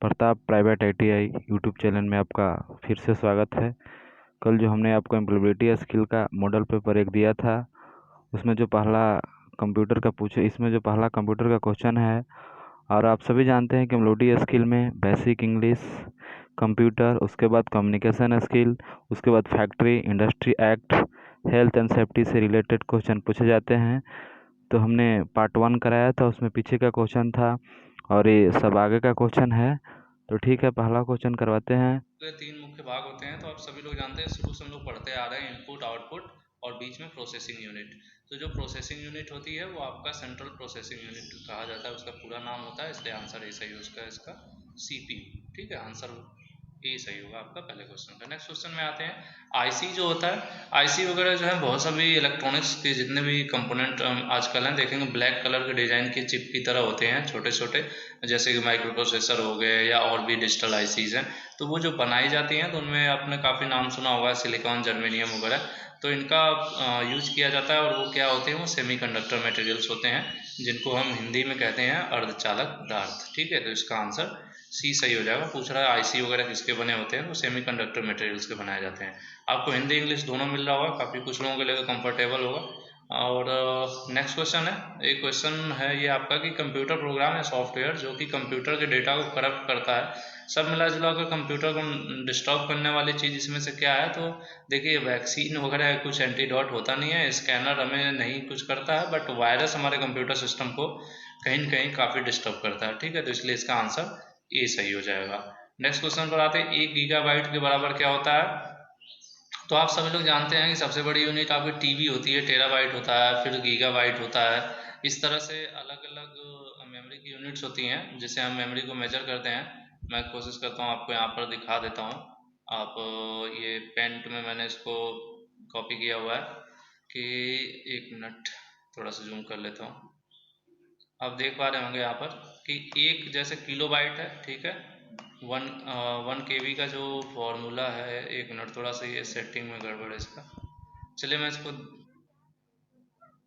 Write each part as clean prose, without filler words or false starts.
Pratap private ITI YouTube channel में आपका फिर से स्वागत है। कल जो हमने आपको एम्प्लॉयबिलिटी स्किल का मॉडल पेपर एक दिया था, उसमें जो पहला कंप्यूटर का पूछे इसमें जो पहला कंप्यूटर का क्वेश्चन है, और आप सभी जानते हैं कि एम्प्लॉयबिलिटी स्किल में बेसिक इंग्लिश, कंप्यूटर, उसके बाद कम्युनिकेशन स्किल, उसके बाद factory industry act, health and safety से रिलेटेड क्वेश्चन पूछे जाते हैं। तो हमने पार्ट 1 कराया था, उसमें पीछे का क्वेश्चन था और ये सब आगे का क्वेश्चन है। तो ठीक है, पहला क्वेश्चन करवाते हैं। तो ये तीन मुख्य भाग होते हैं, तो आप सभी लोग जानते हैं, शुरू से हम लोग पढ़ते आ रहे हैं, इनपुट आउटपुट और बीच में प्रोसेसिंग यूनिट। तो जो प्रोसेसिंग यूनिट होती है वो आपका सेंट्रल प्रोसेसिंग यूनिट कहा जाता है, उसका पूरा नाम होता है, इसलिए आंसर ए सही हो इसका सीपीयू। ठीक है, आंसर ए सही होगा आपका पहले क्वेश्चन का। नेक्स्ट क्वेश्चन में आते हैं, आईसी जो होता है, आईसी वगैरह जो है बहुत सभी इलेक्ट्रॉनिक्स के जितने भी कंपोनेंट आजकल हैं देखेंगे ब्लैक कलर के डिजाइन के चिप की तरह होते हैं, छोटे छोटे, जैसे कि माइक्रो प्रोसेसर हो गए या और भी डिजिटल आईसीज हैं। तो वो जो बनाई जाती हैं तो उनमें आपने काफ़ी नाम सुना होगा, सिलिकॉन, जर्मेनियम वगैरह। तो इनका यूज किया जाता है, और वो क्या होते हैं, वो सेमीकंडक्टर मटेरियल्स होते हैं, जिनको हम हिंदी में कहते हैं अर्धचालक पदार्थ। ठीक है, तो इसका आंसर सी सही हो जाएगा। पूछ रहा है आईसी वगैरह किसके बने होते हैं, तो सेमीकंडक्टर मटेरियल्स के बनाए जाते हैं। आपको हिंदी इंग्लिश दोनों मिल रहा होगा, काफ़ी कुछ लोगों के लिए कंफर्टेबल होगा। और नेक्स्ट क्वेश्चन है, एक क्वेश्चन है ये आपका कि कंप्यूटर प्रोग्राम या सॉफ्टवेयर जो कि कंप्यूटर के डेटा को करप्ट करता है, सब मिला जुला कर कंप्यूटर को डिस्टर्ब करने वाली चीज़ इसमें से क्या है। तो देखिए, वैक्सीन वगैरह कुछ एंटीडोट होता नहीं है, स्कैनर हमें नहीं कुछ करता है, बट वायरस हमारे कंप्यूटर सिस्टम को कहीं न कहीं काफ़ी डिस्टर्ब करता है। ठीक है, तो इसलिए इसका आंसर ए सही हो जाएगा। नेक्स्ट क्वेश्चन पर आते हैं, 1 गीगाबाइट के बराबर क्या होता है। तो आप सभी लोग जानते हैं कि सबसे बड़ी यूनिट आपकी टीबी होती है, टेराबाइट होता है, फिर गीगाबाइट होता है। इस तरह से अलग अलग मेमोरी की यूनिट्स होती हैं जिससे हम मेमोरी को मेजर करते हैं। मैं कोशिश करता हूँ आपको यहाँ पर दिखा देता हूँ। आप ये पेंट में मैंने इसको कॉपी किया हुआ है कि 1 मिनट, थोड़ा सा जूम कर लेता हूँ। आप देख पा रहे होंगे यहाँ पर कि एक जैसे किलो बाइट है, ठीक है, 1 KB का जो फॉर्मूला है, 1 मिनट, थोड़ा सा ये सेटिंग में गड़बड़ है इसका। चलिए मैं इसको,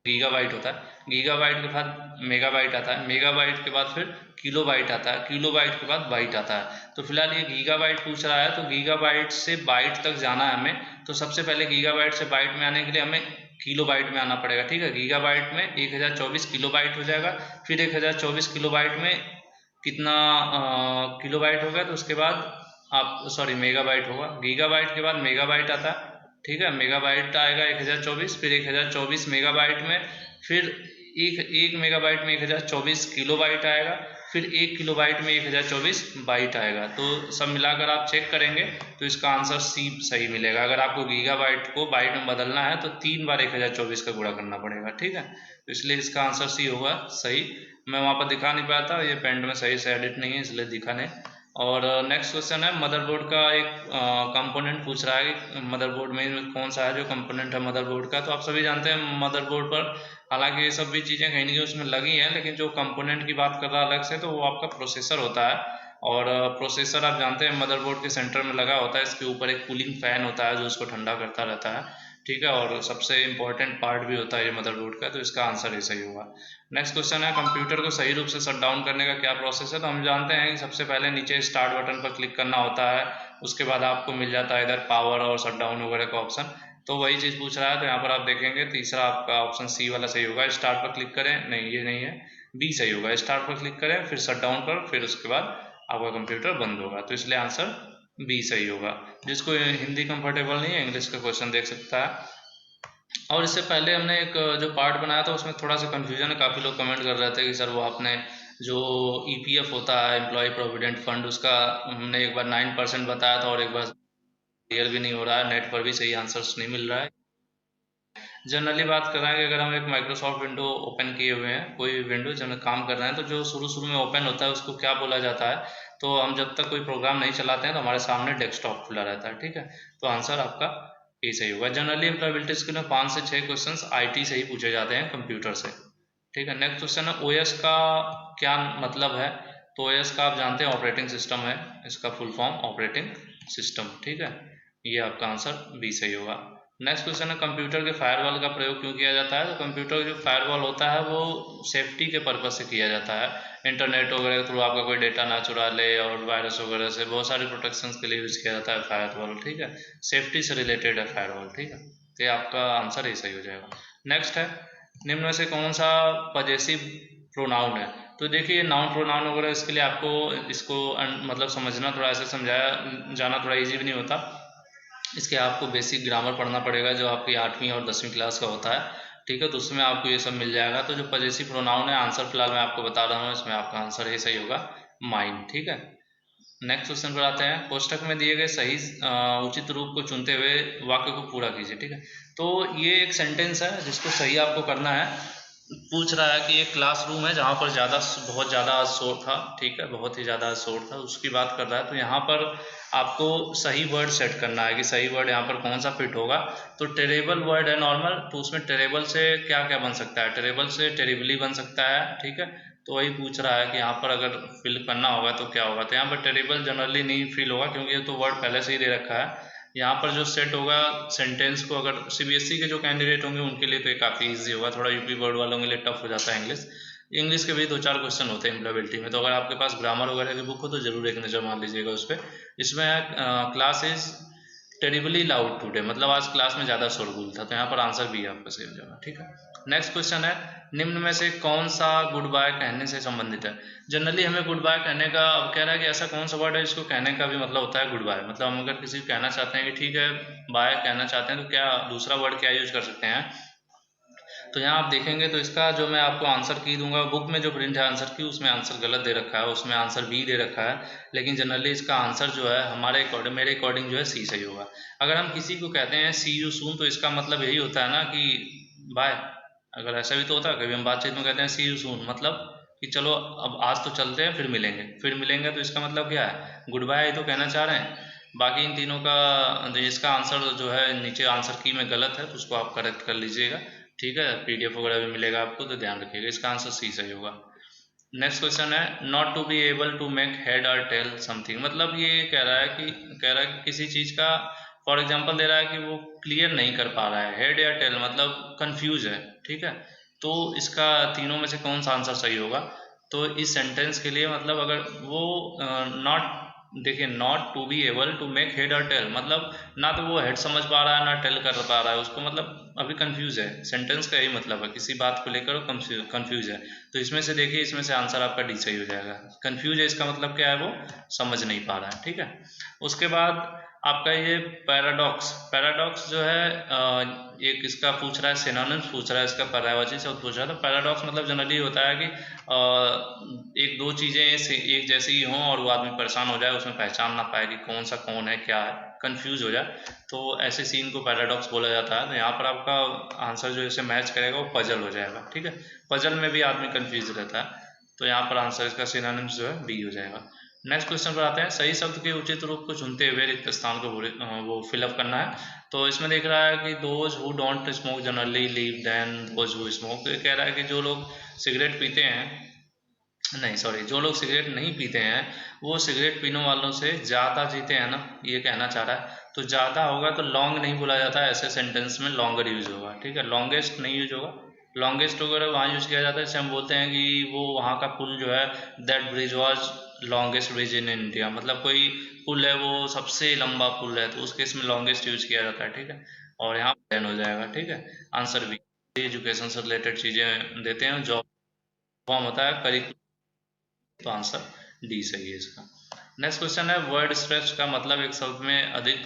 गीगाबाइट होता है, गीगाबाइट के बाद मेगाबाइट आता है, मेगाबाइट के बाद फिर किलोबाइट आता है, किलोबाइट के बाद बाइट आता है। तो फिलहाल ये गीगाबाइट पूछ रहा है, तो गीगाबाइट से बाइट तक जाना है हमें, तो सबसे पहले गीगाबाइट से बाइट में आने के लिए हमें किलोबाइट में आना पड़ेगा। ठीक है, गीगाबाइट में 1024 किलोबाइट हो जाएगा, फिर 1024 किलोबाइट में कितना किलोबाइट होगा, तो उसके बाद आप, सॉरी, मेगाबाइट होगा, गीगाबाइट के बाद मेगाबाइट आता है। ठीक है, मेगाबाइट आएगा 1024, फिर 1024 मेगाबाइट में, फिर एक एक मेगाबाइट में 1024 किलोबाइट आएगा, फिर 1 किलोबाइट में 1024 बाइट आएगा। तो सब मिलाकर आप चेक करेंगे तो इसका आंसर सी सही मिलेगा। अगर आपको गीगाबाइट को बाइट में बदलना है तो 3 बार 1024 का गुणा करना पड़ेगा। ठीक है, तो इसलिए इसका आंसर सी होगा सही। मैं वहाँ पर दिखा नहीं पाया था, ये पेंट में सही से एडिट नहीं है इसलिए दिखा नहीं। और नेक्स्ट क्वेश्चन है, मदरबोर्ड का एक कंपोनेंट पूछ रहा है कि मदरबोर्ड में कौन सा है जो कंपोनेंट है मदरबोर्ड का। तो आप सभी जानते हैं मदरबोर्ड पर, हालांकि ये सब भी चीज़ें कहीं ना कहीं उसमें लगी हैं, लेकिन जो कंपोनेंट की बात कर रहा है अलग से, तो वो आपका प्रोसेसर होता है। और प्रोसेसर आप जानते हैं मदरबोर्ड के सेंटर में लगा होता है, इसके ऊपर एक कूलिंग फैन होता है जो उसको ठंडा करता रहता है। ठीक है, और सबसे इंपॉर्टेंट पार्ट भी होता है ये मदरबोर्ड का, तो इसका आंसर ही सही होगा। नेक्स्ट क्वेश्चन है, कंप्यूटर को सही रूप से शट डाउन करने का क्या प्रोसेस है। तो हम जानते हैं कि सबसे पहले नीचे स्टार्ट बटन पर क्लिक करना होता है, उसके बाद आपको मिल जाता है इधर पावर और शट डाउन वगैरह का ऑप्शन। तो वही चीज़ पूछ रहा है, तो यहाँ पर आप देखेंगे तीसरा आपका ऑप्शन सी वाला सही होगा। स्टार्ट पर क्लिक करें, नहीं ये नहीं है, बी सही होगा। स्टार्ट पर क्लिक करें, फिर शट डाउन पर, फिर उसके बाद आपका कंप्यूटर बंद होगा, तो इसलिए आंसर बी सही होगा। जिसको हिंदी कंफर्टेबल नहीं है, इंग्लिश का क्वेश्चन देख सकता है। और इससे पहले हमने एक जो पार्ट बनाया था उसमें थोड़ा सा कन्फ्यूजन है, काफ़ी लोग कमेंट कर रहे थे कि सर वो आपने जो ईपीएफ होता है, एम्प्लॉय प्रोविडेंट फंड, उसका हमने एक बार 9% बताया था और एक बार क्लियर भी नहीं हो रहा है, नेट पर भी सही आंसर्स नहीं मिल रहा है। जनरली बात कर रहे हैं कि अगर हम एक माइक्रोसॉफ्ट विंडो ओपन किए हुए हैं, कोई विंडो जब काम कर रहे हैं, तो जो शुरू शुरू में ओपन होता है उसको क्या बोला जाता है। तो हम जब तक कोई प्रोग्राम नहीं चलाते हैं तो हमारे सामने डेस्कटॉप खुला रहता है। ठीक है, तो आंसर आपका ए सही होगा। जनरली एम्प्लॉयबिलिटी स्किल में 5 से 6 क्वेश्चन आईटी से ही पूछे जाते हैं, कंप्यूटर से। ठीक है, नेक्स्ट क्वेश्चन है, ओएस का क्या मतलब है। तो ओएस का आप जानते हैं ऑपरेटिंग सिस्टम है, इसका फुल फॉर्म ऑपरेटिंग सिस्टम। ठीक है, ये आपका आंसर बी सही होगा। नेक्स्ट क्वेश्चन है कंप्यूटर के फायरवॉल का प्रयोग क्यों किया जाता है। तो कंप्यूटर जो फायरवॉल होता है वो सेफ्टी के पर्पज से किया जाता है। इंटरनेट वगैरह के थ्रू आपका कोई डेटा ना चुरा ले और वायरस वगैरह से बहुत सारे प्रोटेक्शन के लिए यूज़ किया जाता है फायरवॉल। ठीक है, सेफ्टी से रिलेटेड है फायरवॉल। ठीक है, तो ये आपका आंसर ही सही हो जाएगा। नेक्स्ट है निम्न में से कौन सा पजेसिव प्रोनाउन है। तो देखिए नाउन प्रोनाउन वगैरह इसके लिए आपको इसको मतलब समझना थोड़ा ऐसे समझाया जाना थोड़ा ईजी भी नहीं होता। इसके आपको बेसिक ग्रामर पढ़ना पड़ेगा जो आपकी 8वीं और 10वीं क्लास का होता है। ठीक है, तो उसमें आपको ये सब मिल जाएगा। तो जो पजेसिव प्रोनाउन है आंसर फिलहाल मैं आपको बता रहा हूँ, इसमें आपका आंसर ही सही होगा माइंड। ठीक है, नेक्स्ट क्वेश्चन पर आते हैं। कोष्ठक में दिए गए सही उचित रूप को चुनते हुए वाक्य को पूरा कीजिए। ठीक है, तो ये एक सेंटेंस है जिसको सही आपको करना है। पूछ रहा है कि एक क्लासरूम है जहाँ पर बहुत ज़्यादा शोर था। ठीक है, बहुत ही ज़्यादा शोर था, उसकी बात कर रहा है। तो यहाँ पर आपको सही वर्ड सेट करना है कि सही वर्ड यहाँ पर कौन सा फिट होगा। तो टेरेबल वर्ड है नॉर्मल, तो उसमें टेरेबल से क्या क्या बन सकता है, टेरेबल से टेरिबली बन सकता है। ठीक है, तो वही पूछ रहा है कि यहाँ पर अगर फिल करना होगा तो क्या होगा। तो यहाँ पर टेरेबल जनरली नहीं फिल होगा क्योंकि ये तो वर्ड पहले से ही दे रखा है। यहाँ पर जो सेट होगा सेंटेंस को, अगर सीबीएसई के जो कैंडिडेट होंगे उनके लिए तो ये काफ़ी इजी होगा, थोड़ा यूपी बोर्ड वालों के लिए टफ हो जाता है इंग्लिश। इंग्लिश के भी 2-4 क्वेश्चन होते हैं एम्प्लॉयबिलिटी में, तो अगर आपके पास ग्रामर वगैरह की बुक हो तो जरूर एक नज़र मार लीजिएगा उस पर। इसमें class is terribly loud today, मतलब आज क्लास में ज़्यादा शोरगुल था। तो यहाँ पर आंसर भी आपका सही हो जाएगा। ठीक है, नेक्स्ट क्वेश्चन है निम्न में से कौन सा गुड बाय कहने से संबंधित है। जनरली हमें गुड बाय कहने का, अब कह रहा है कि ऐसा कौन सा वर्ड है जिसको कहने का भी मतलब होता है गुड बाय। मतलब हम अगर किसी को कहना चाहते हैं कि ठीक है बाय कहना चाहते हैं तो क्या दूसरा वर्ड क्या यूज कर सकते हैं। तो यहाँ आप देखेंगे तो इसका जो मैं आपको आंसर की दूंगा, बुक में जो प्रिंट है आंसर की उसमें आंसर गलत दे रखा है, उसमें आंसर बी दे रखा है। लेकिन जनरली इसका आंसर जो है हमारे अकॉर्डिंग, मेरे अकॉर्डिंग जो है सी सही होगा। अगर हम किसी को कहते हैं सी यू सून, तो इसका मतलब यही होता है ना कि बाय। अगर ऐसा भी तो होता है, कभी हम बातचीत में कहते हैं सी यू सून, मतलब कि चलो अब आज तो चलते हैं फिर मिलेंगे, फिर मिलेंगे। तो इसका मतलब क्या है, गुड बाय तो कहना चाह रहे हैं। बाकी इन तीनों का इसका आंसर जो है नीचे आंसर की में गलत है, तो उसको आप करेक्ट कर लीजिएगा। ठीक है, पीडीएफ वगैरह भी मिलेगा आपको, तो ध्यान रखिएगा। इसका आंसर सी सही होगा। नेक्स्ट क्वेश्चन है not to be able to make head और टेल समथिंग, मतलब ये कह रहा है कि किसी चीज़ का फॉर एग्जांपल दे रहा है कि वो क्लियर नहीं कर पा रहा है, हेड या टेल मतलब कंफ्यूज है। ठीक है, तो इसका तीनों में से कौन सा आंसर सही होगा। तो इस सेंटेंस के लिए मतलब अगर वो नॉट, देखिए not to be able to make head और टेल, मतलब ना तो वो हेड समझ पा रहा है ना टेल कर पा रहा है उसको, मतलब अभी कंफ्यूज है। सेंटेंस का यही मतलब है, किसी बात को लेकर कंफ्यूज है। तो इसमें से देखिए, इसमें से आंसर आपका डी सही हो जाएगा। कंफ्यूज है इसका मतलब क्या है, वो समझ नहीं पा रहा है। ठीक है, उसके बाद आपका ये पैराडॉक्स, पैराडॉक्स जो है एक इसका पूछ रहा है, सिनोनिम्स पूछ रहा है, इसका पर्यायवाची शब्द पूछ रहा है। तो पैराडॉक्स मतलब जनरली होता है कि एक दो चीज़ें एक जैसी ही हों और वो आदमी परेशान हो जाए, उसमें पहचान ना पाए कि कौन सा कौन है क्या है, कंफ्यूज हो जाए, तो ऐसे सीन को पैराडॉक्स बोला जाता है। तो यहाँ पर आपका आंसर जो इसे मैच करेगा वो पजल हो जाएगा। ठीक है, पजल में भी आदमी कंफ्यूज रहता है, तो यहाँ पर आंसर इसका सिनोनिम्स जो है बी हो जाएगा। नेक्स्ट क्वेश्चन पर आते हैं। सही शब्द के उचित रूप को चुनते हुए रिक्त स्थान को वो फिलअप करना है। तो इसमें देख रहा है कि those who don't smoke generally live than those who smoke. तो ये कह रहा है कि जो लोग सिगरेट पीते हैं, नहीं सॉरी, जो लोग सिगरेट नहीं पीते हैं वो सिगरेट पीने वालों से ज़्यादा जीते हैं ना, ये कहना चाह रहा है। तो ज़्यादा होगा तो लॉन्ग नहीं बोला जाता है, ऐसे सेंटेंस में लॉन्गर यूज होगा। ठीक है, लॉन्गेस्ट नहीं यूज होगा। लॉन्गेस्ट वगैरह वहाँ यूज किया जाता है, जैसे हम बोलते हैं कि वो वहाँ का पुल जो है, that bridge was longest bridge in India, मतलब कोई पुल है वो सबसे लंबा पुल है, तो उस केस में लॉन्गेस्ट यूज किया जाता है। ठीक है, और यहाँ प्लान हो जाएगा। ठीक है, आंसर भी एजुकेशन से रिलेटेड चीज़ें देते हैं, जॉब फॉर्म होता है करिकुलम, तो आंसर डी सही है इसका। नेक्स्ट क्वेश्चन है वर्ड स्ट्रेच का मतलब एक शब्द में अधिक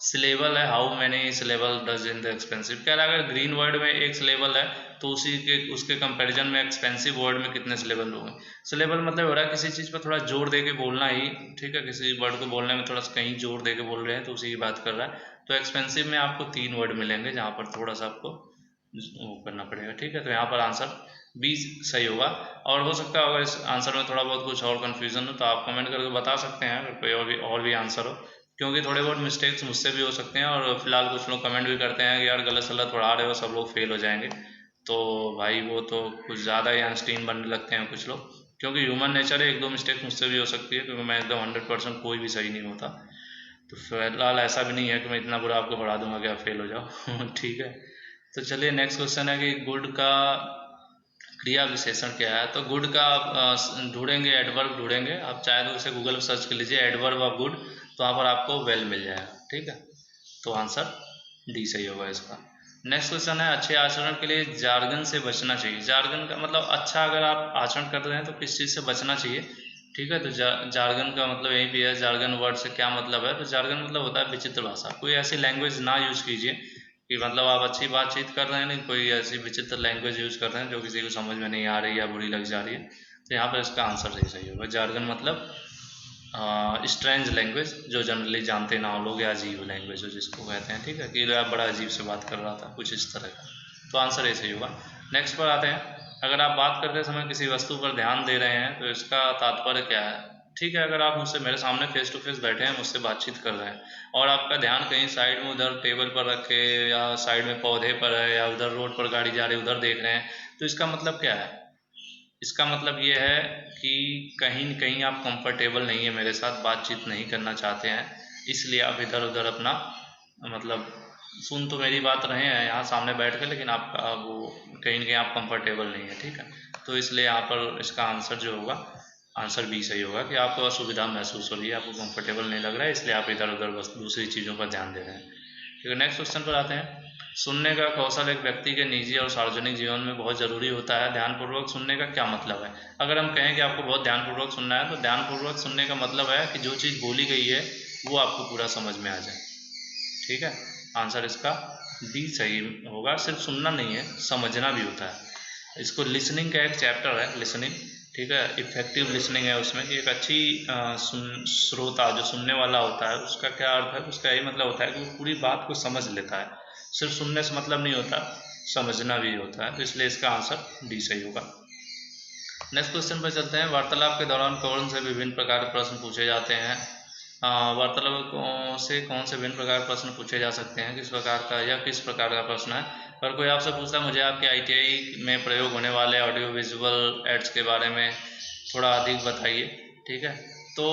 सिलेबल है, how many syllable does in the expensive. कह रहा है अगर ग्रीन वर्ड में एक सिलेबल है तो उसके कंपैरिजन में एक्सपेंसिव वर्ड में कितने सिलेबल होंगे। सिलेबल मतलब हो रहा है किसी चीज़ पर थोड़ा जोर दे के बोलना ही। ठीक है, किसी वर्ड को बोलने में थोड़ा सा कहीं जोर दे के बोल रहे हैं तो उसी की बात कर रहा है। तो एक्सपेंसिव में आपको 3 वर्ड मिलेंगे जहाँ पर थोड़ा सा आपको वो करना पड़ेगा। ठीक है, तो यहाँ पर आंसर बी सही होगा। और हो सकता है अगर इस आंसर में थोड़ा बहुत कुछ और कन्फ्यूज़न हो तो आप कमेंट करके बता सकते हैं, अगर कोई और भी आंसर हो, क्योंकि थोड़े बहुत मिस्टेक्स मुझसे भी हो सकते हैं। और फिलहाल कुछ लोग कमेंट भी करते हैं कि यार गलत सलत पढ़ा रहे हो, सब लोग फेल हो जाएंगे। तो भाई वो तो कुछ ज़्यादा ही आइंस्टीन बनने लगते हैं कुछ लोग, क्योंकि ह्यूमन नेचर है, एक दो मिस्टेक मुझसे भी हो सकती है, क्योंकि मैं एकदम 100% कोई भी सही नहीं होता। तो फिलहाल ऐसा भी नहीं है कि मैं इतना बुरा आपको पढ़ा दूंगा कि आप फेल हो जाओ ठीक है। तो चलिए नेक्स्ट क्वेश्चन है कि गुड का क्रिया विशेषण क्या है। तो गुड का आप ढूंढेंगे, एडवर्ब ढूंढेंगे, आप चाहे तो उसे गूगल पर सर्च कर लीजिए एडवर्ब ऑफ गुड, तो वहाँ पर आपको वेल मिल जाएगा। ठीक है, तो आंसर डी सही होगा इसका। नेक्स्ट क्वेश्चन है अच्छे आचरण के लिए जार्गन से बचना चाहिए। जार्गन का मतलब अच्छा अगर आप आचरण कर रहे हैं तो किस चीज़ से बचना चाहिए। ठीक है, तो जार्गन का मतलब यही भी है, जार्गन वर्ड से क्या मतलब है। तो जार्गन मतलब होता है विचित्र भाषा। कोई ऐसी लैंग्वेज ना यूज़ कीजिए कि मतलब आप अच्छी बातचीत कर रहे हैं लेकिन कोई ऐसी विचित्र लैंग्वेज यूज़ कर रहे हैं जो किसी को समझ में नहीं आ रही या बुरी लग जा रही है। तो यहाँ पर इसका आंसर सही होगा। जार्गन मतलब स्ट्रेंज लैंग्वेज जो जनरली जानते ना हो लोग, या अजीब लैंग्वेज हो जिसको कहते हैं। ठीक है, कि यार बड़ा अजीब से बात कर रहा था, कुछ इस तरह का। तो आंसर ये सही होगा। नेक्स्ट पर आते हैं, अगर आप बात करते समय किसी वस्तु पर ध्यान दे रहे हैं तो इसका तात्पर्य क्या है। ठीक है, अगर आप मुझसे मेरे सामने फेस टू फेस बैठे हैं, मुझसे बातचीत कर रहे हैं और आपका ध्यान कहीं साइड में उधर टेबल पर रखे या साइड में पौधे पर है या उधर रोड पर गाड़ी जा रही है उधर देख रहे हैं, तो इसका मतलब क्या है। इसका मतलब ये है कि कहीं न कहीं आप कंफर्टेबल नहीं है मेरे साथ, बातचीत नहीं करना चाहते हैं, इसलिए आप इधर उधर अपना मतलब सुन तो मेरी बात रहे हैं यहाँ सामने बैठ कर, लेकिन आपका वो कहीं न कहीं आप कंफर्टेबल नहीं है। ठीक है, तो इसलिए यहाँ पर इसका आंसर जो होगा, आंसर बी सही होगा कि आपको असुविधा महसूस हो रही है, आपको कंफर्टेबल नहीं लग रहा है, इसलिए आप इधर उधर बस दूसरी चीज़ों पर ध्यान दे रहे हैं। ठीक है, नेक्स्ट क्वेश्चन पर आते हैं। सुनने का कौशल एक व्यक्ति के निजी और सार्वजनिक जीवन में बहुत ज़रूरी होता है। ध्यानपूर्वक सुनने का क्या मतलब है। अगर हम कहें कि आपको बहुत ध्यानपूर्वक सुनना है, तो ध्यानपूर्वक सुनने का मतलब है कि जो चीज़ बोली गई है वो आपको पूरा समझ में आ जाए। ठीक है, आंसर इसका डी सही होगा। सिर्फ सुनना नहीं है, समझना भी होता है। इसको लिसनिंग का एक चैप्टर है, लिसनिंग। ठीक है, इफेक्टिव लिसनिंग है उसमें कि एक अच्छी श्रोता जो सुनने वाला होता है उसका क्या अर्थ है, उसका यही मतलब होता है कि वो पूरी बात को समझ लेता है। सिर्फ सुनने से मतलब नहीं होता, समझना भी होता है। तो इसलिए इसका आंसर डी सही होगा। नेक्स्ट क्वेश्चन पर चलते हैं। वार्तालाप के दौरान कौन से विभिन्न प्रकार के प्रश्न पूछे जाते हैं। वार्तालाप से कौन से विभिन्न प्रकार के प्रश्न पूछे जा सकते हैं, किस प्रकार का या किस प्रकार का प्रश्न है। अगर कोई आपसे पूछता है मुझे आपके ITI में प्रयोग होने वाले ऑडियो विजुअल एड्स के बारे में थोड़ा अधिक बताइए। ठीक है, तो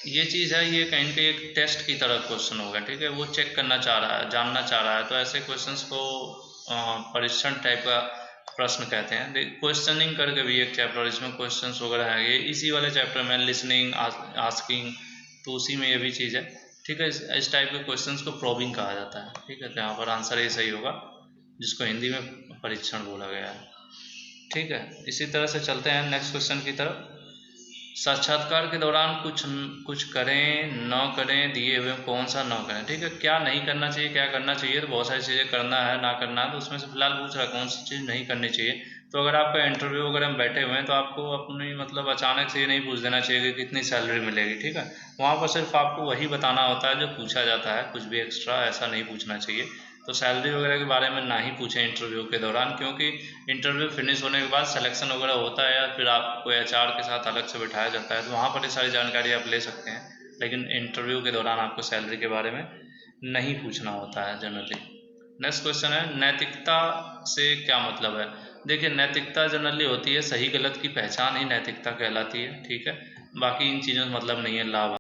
ये चीज़ है, ये कहीं ना कहीं एक टेस्ट की तरह क्वेश्चन होगा। ठीक है, वो चेक करना चाह रहा है, जानना चाह रहा है, तो ऐसे क्वेश्चंस को परीक्षण टाइप का प्रश्न कहते हैं। क्वेश्चनिंग करके भी एक चैप्टर इसमें क्वेश्चंस वगैरह है, ये इसी वाले चैप्टर में लिसनिंग आस्किंग, तो उसी में ये भी चीज़ है। ठीक है, इस टाइप के क्वेश्चंस को प्रोबिंग कहा जाता है। ठीक है, तो यहाँ पर आंसर ये सही होगा जिसको हिंदी में परीक्षण बोला गया है। ठीक है, इसी तरह से चलते हैं नेक्स्ट क्वेश्चन की तरफ। साक्षात्कार के दौरान कुछ करें न करें दिए हुए कौन सा न करें। ठीक है, क्या नहीं करना चाहिए क्या करना चाहिए, तो बहुत सारी चीज़ें करना है ना करना है, तो उसमें से फिलहाल पूछ रहा है कौन सी चीज़ नहीं करनी चाहिए। तो अगर आपका इंटरव्यू वगैरह में बैठे हुए हैं तो आपको अपनी मतलब अचानक से ये नहीं पूछ देना चाहिए कि कितनी सैलरी मिलेगी। ठीक है, वहाँ पर सिर्फ आपको वही बताना होता है जो पूछा जाता है, कुछ भी एक्स्ट्रा ऐसा नहीं पूछना चाहिए। तो सैलरी वगैरह के बारे में ना ही पूछें इंटरव्यू के दौरान, क्योंकि इंटरव्यू फिनिश होने के बाद सिलेक्शन वगैरह होता है या फिर आपको HR के साथ अलग से बिठाया जाता है, तो वहाँ पर ये सारी जानकारी आप ले सकते हैं। लेकिन इंटरव्यू के दौरान आपको सैलरी के बारे में नहीं पूछना होता है जनरली। नेक्स्ट क्वेश्चन है नैतिकता से क्या मतलब है। देखिए, नैतिकता जनरली होती है सही गलत की पहचान ही नैतिकता कहलाती है। ठीक है, बाकी इन चीज़ों से मतलब नहीं है, लाभ